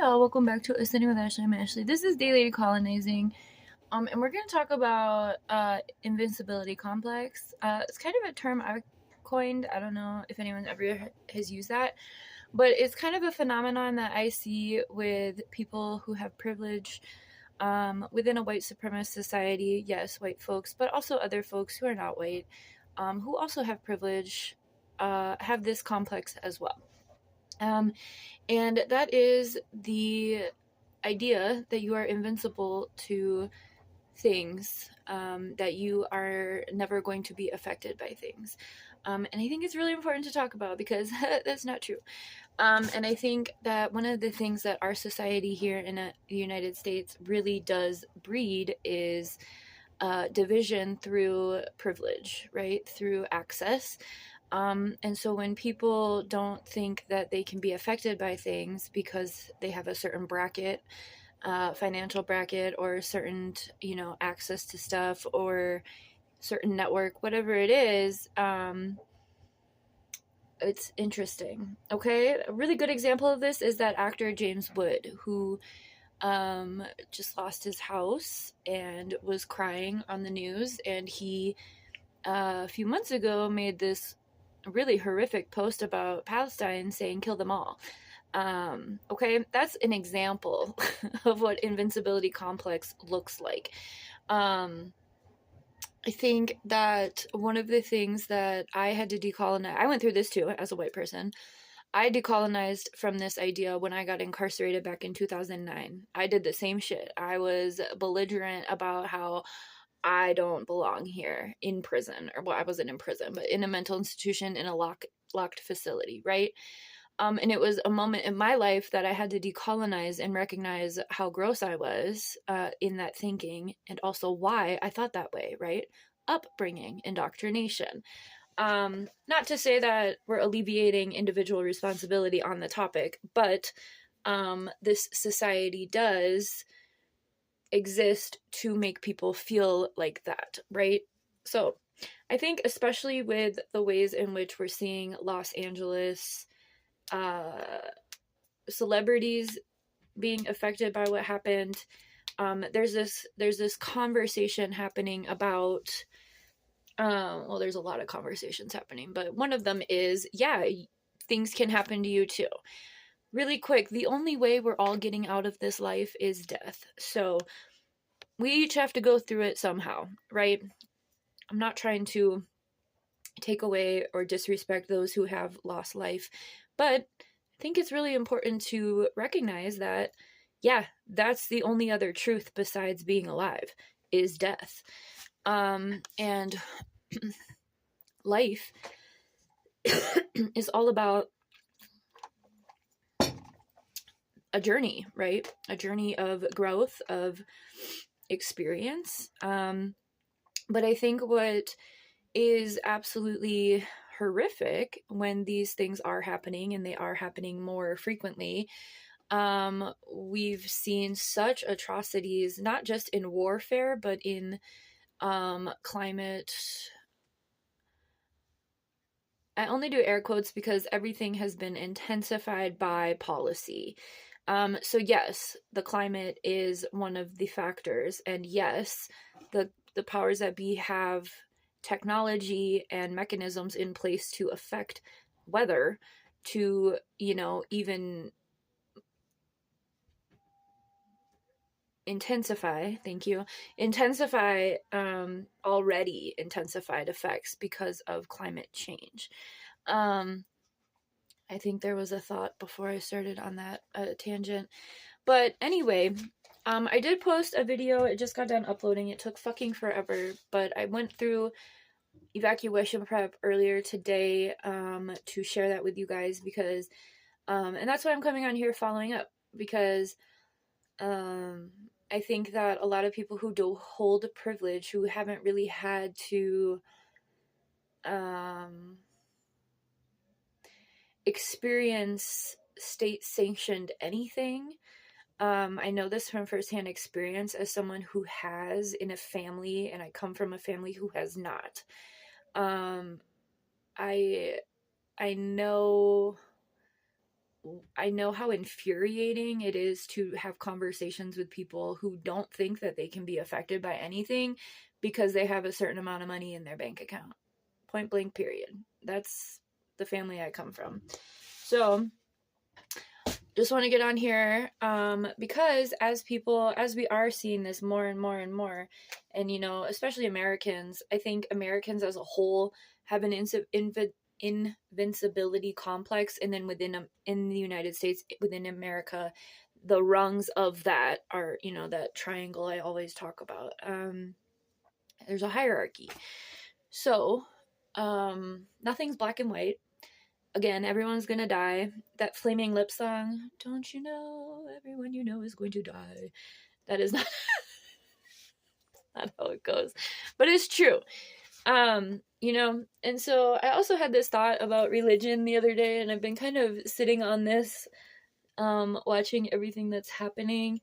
y'all, welcome back to Ascending with Ashley. I'm Ashley. This is Daily Colonizing, and we're going to talk about Invincibility Complex. It's kind of a term I coined. I don't know if anyone ever has used that, but it's kind of a phenomenon that I see with people who have privilege within a white supremacist society. Yes, white folks, but also other folks who are not white, who also have privilege, have this complex as well. And that is the idea that you are invincible to things, that you are never going to be affected by things. And I think it's really important to talk about because that's not true. And I think that one of the things that our society here in the United States really does breed is division through privilege, right? Through access. And so when people don't think that they can be affected by things because they have a certain bracket, financial bracket, or certain, access to stuff, or certain network, whatever it is, it's interesting. Okay, a really good example of this is that actor James Wood, who just lost his house and was crying on the news, and he a few months ago made this really horrific post about Palestine saying kill them all. Okay, that's an example of what Invincibility Complex looks like. I think that one of the things that I had to decolonize, I went through this too as a white person. I decolonized from this idea when I got incarcerated back in 2009. I did the same shit. I was belligerent about how I don't belong here in prison, or well, I wasn't in prison, but in a mental institution, in a locked facility, right? And it was a moment in my life that I had to decolonize and recognize how gross I was in that thinking, and also why I thought that way, right? Upbringing, indoctrination. Not to say that we're alleviating individual responsibility on the topic, but this society does exist to make people feel like that, right? So I think especially with the ways in which we're seeing Los Angeles celebrities being affected by what happened, there's this conversation happening about well, there's a lot of conversations happening, but one of them is, yeah, things can happen to you too. Really quick, the only way we're all getting out of this life is death. So we each have to go through it somehow, right? I'm not trying to take away or disrespect those who have lost life, but I think it's really important to recognize that, yeah, that's the only other truth besides being alive is death. And life is all about a journey, right? A journey of growth, of experience. But I think what is absolutely horrific when these things are happening, and they are happening more frequently, we've seen such atrocities, not just in warfare, but in climate. I only do air quotes because everything has been intensified by policy. So yes, the climate is one of the factors, and yes, the powers that be have technology and mechanisms in place to affect weather, to, even intensify already intensified effects because of climate change. I think there was a thought before I started on that tangent. But anyway, I did post a video. It just got done uploading. It took fucking forever, but I went through evacuation prep earlier today to share that with you guys because, and that's why I'm coming on here following up, because I think that a lot of people who do hold privilege, who haven't really had to experience state-sanctioned anything. I know this from firsthand experience as someone who has in a family, and I come from a family who has not. I know I know how infuriating it is to have conversations with people who don't think that they can be affected by anything because they have a certain amount of money in their bank account. Point blank, period. That's the family I come from. So just want to get on here because as we are seeing this more and more and more, and especially Americans, I think Americans as a whole have an invincibility complex, and then in the United States, within America, the rungs of that are that triangle I always talk about. There's a hierarchy, so nothing's black and white. Again, everyone's gonna die. That Flaming Lips song, don't you know everyone you know is going to die? That is not not how it goes, but it's true. And so I also had this thought about religion the other day, and I've been kind of sitting on this, watching everything that's happening.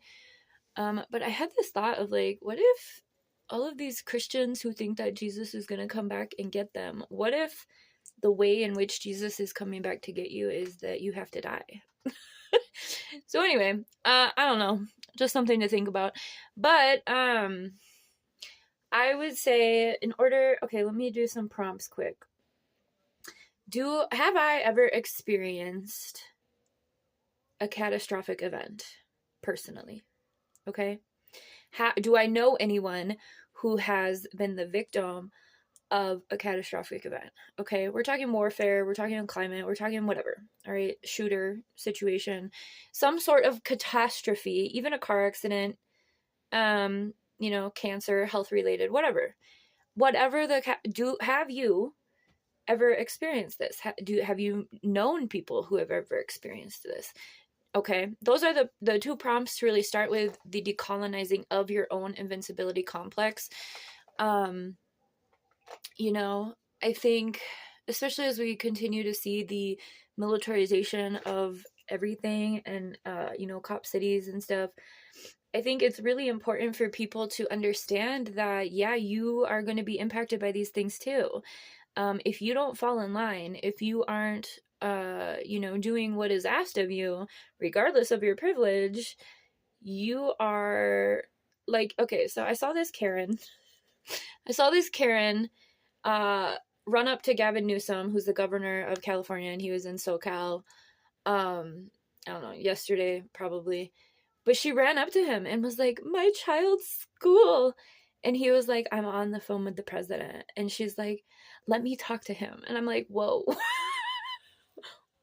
But I had this thought of like, what if all of these Christians who think that Jesus is gonna come back and get them, what if the way in which Jesus is coming back to get you is that you have to die? So anyway, I don't know, just something to think about. But I would say okay, let me do some prompts quick. Have I ever experienced a catastrophic event personally? Okay. Do I know anyone who has been the victim of a catastrophic event? Okay, we're talking warfare, we're talking climate, we're talking whatever. All right, shooter situation, some sort of catastrophe, even a car accident, cancer, health related, whatever have you ever experienced this? Have you known people who have ever experienced this? Okay, those are the two prompts to really start with the decolonizing of your own invincibility complex. I think, especially as we continue to see the militarization of everything and, cop cities and stuff, I think it's really important for people to understand that, yeah, you are going to be impacted by these things too. If you don't fall in line, if you aren't, doing what is asked of you, regardless of your privilege, you are like, okay, so I saw this Karen run up to Gavin Newsom, who's the governor of California, and he was in SoCal, I don't know, yesterday probably. But she ran up to him and was like, my child's school. And he was like, I'm on the phone with the president. And she's like, let me talk to him. And I'm like, whoa.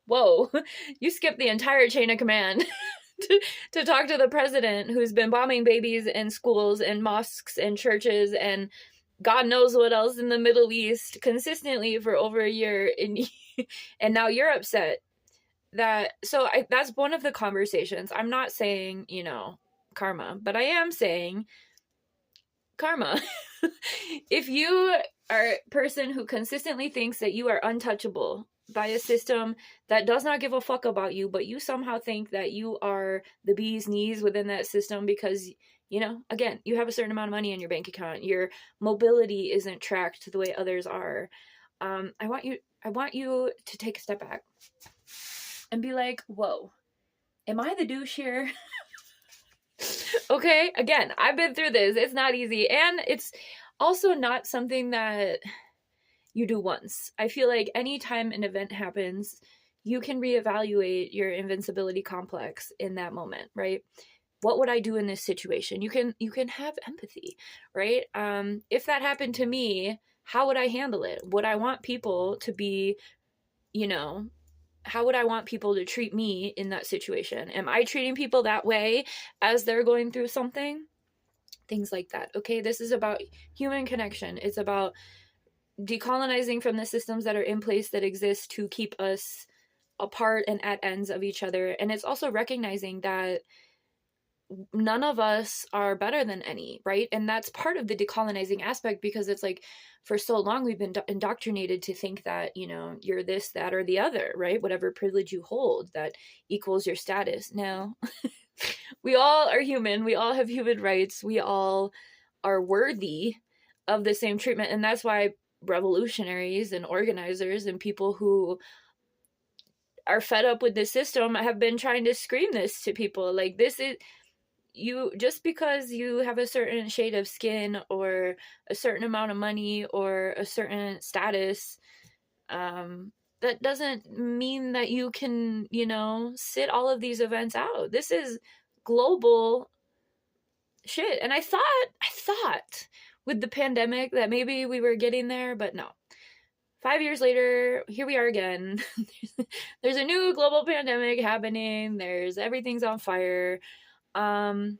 Whoa. You skipped the entire chain of command to talk to the president who's been bombing babies and schools and mosques and churches and God knows what else in the Middle East consistently for over a year. And now you're upset. That's one of the conversations. I'm not saying, karma, but I am saying karma. If you are a person who consistently thinks that you are untouchable by a system that does not give a fuck about you, but you somehow think that you are the bee's knees within that system because, again, you have a certain amount of money in your bank account, your mobility isn't tracked the way others are. I want you to take a step back and be like, whoa, am I the douche here? Okay, again, I've been through this. It's not easy. And it's also not something that you do once. I feel like anytime an event happens, you can reevaluate your invincibility complex in that moment, right? What would I do in this situation? You can have empathy, right? If that happened to me, how would I handle it? Would I want people to be, how would I want people to treat me in that situation? Am I treating people that way as they're going through something? Things like that. Okay, this is about human connection. It's about decolonizing from the systems that are in place that exist to keep us apart and at ends of each other. And it's also recognizing that none of us are better than any, right? And that's part of the decolonizing aspect, because it's like for so long we've been indoctrinated to think that, you're this, that, or the other, right? Whatever privilege you hold, that equals your status. No, we all are human. We all have human rights. We all are worthy of the same treatment. And that's why revolutionaries and organizers and people who are fed up with this system have been trying to scream this to people. Like, this is, you, just because you have a certain shade of skin or a certain amount of money or a certain status, that doesn't mean that you can, sit all of these events out. This is global shit. And I thought with the pandemic that maybe we were getting there, but no. 5 years later, here we are again. There's a new global pandemic happening. Everything's on fire. And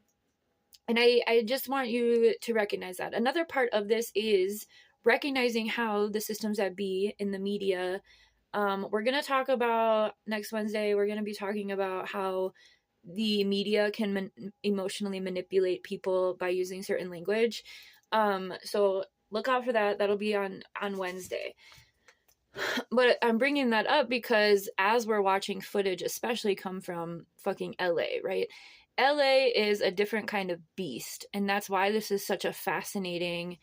I just want you to recognize that. Another part of this is recognizing how the systems that be in the media, we're going to talk about next Wednesday, we're going to be talking about how the media can emotionally manipulate people by using certain language. So look out for that. That'll be on Wednesday. But I'm bringing that up because as we're watching footage, especially come from fucking LA, right? LA is a different kind of beast. And that's why this is such a fascinating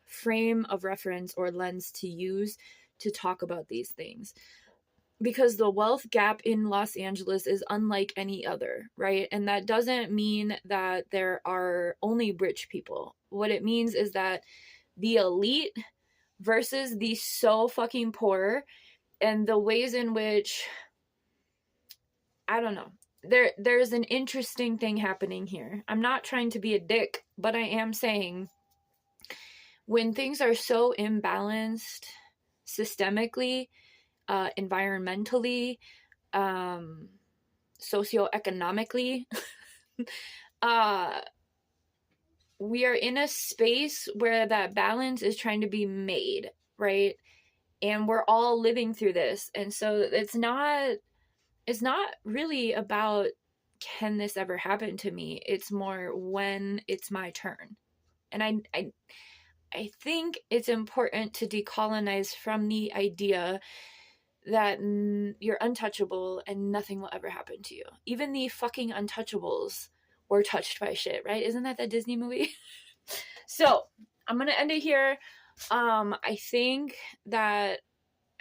frame of reference or lens to use to talk about these things. Because the wealth gap in Los Angeles is unlike any other, right? And that doesn't mean that there are only rich people. What it means is that the elite versus the so fucking poor, and the ways in which, I don't know, there's an interesting thing happening here. I'm not trying to be a dick, but I am saying when things are so imbalanced systemically, environmentally, socioeconomically, we are in a space where that balance is trying to be made, right? And we're all living through this. And so it's not really about, can this ever happen to me? It's more when it's my turn. And I think it's important to decolonize from the idea that you're untouchable and nothing will ever happen to you. Even the fucking untouchables were touched by shit, right? Isn't that the Disney movie? So I'm gonna end it here. I think that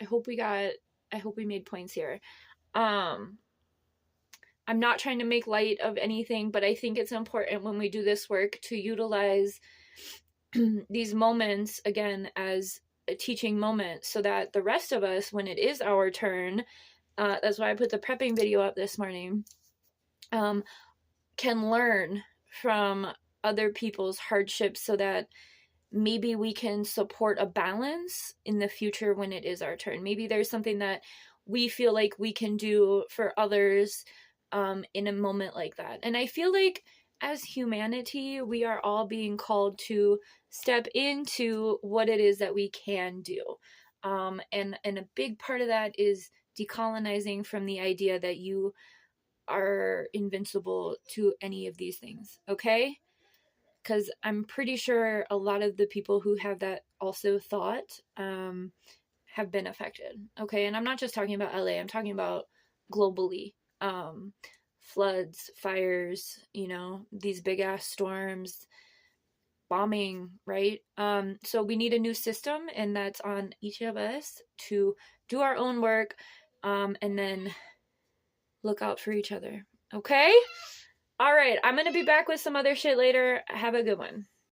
I hope we made points here. I'm not trying to make light of anything, but I think it's important when we do this work to utilize these moments again as a teaching moment so that the rest of us, when it is our turn, that's why I put the prepping video up this morning, can learn from other people's hardships so that maybe we can support a balance in the future when it is our turn. Maybe there's something that we feel like we can do for others in a moment like that. And I feel like as humanity, we are all being called to step into what it is that we can do. And a big part of that is decolonizing from the idea that you are invincible to any of these things, okay? Because I'm pretty sure a lot of the people who have that also thought have been affected, okay? And I'm not just talking about LA, I'm talking about globally. Floods, fires, these big ass storms, bombing, right? So we need a new system, and that's on each of us to do our own work, and then look out for each other, okay? All right, I'm gonna be back with some other shit later. Have a good one.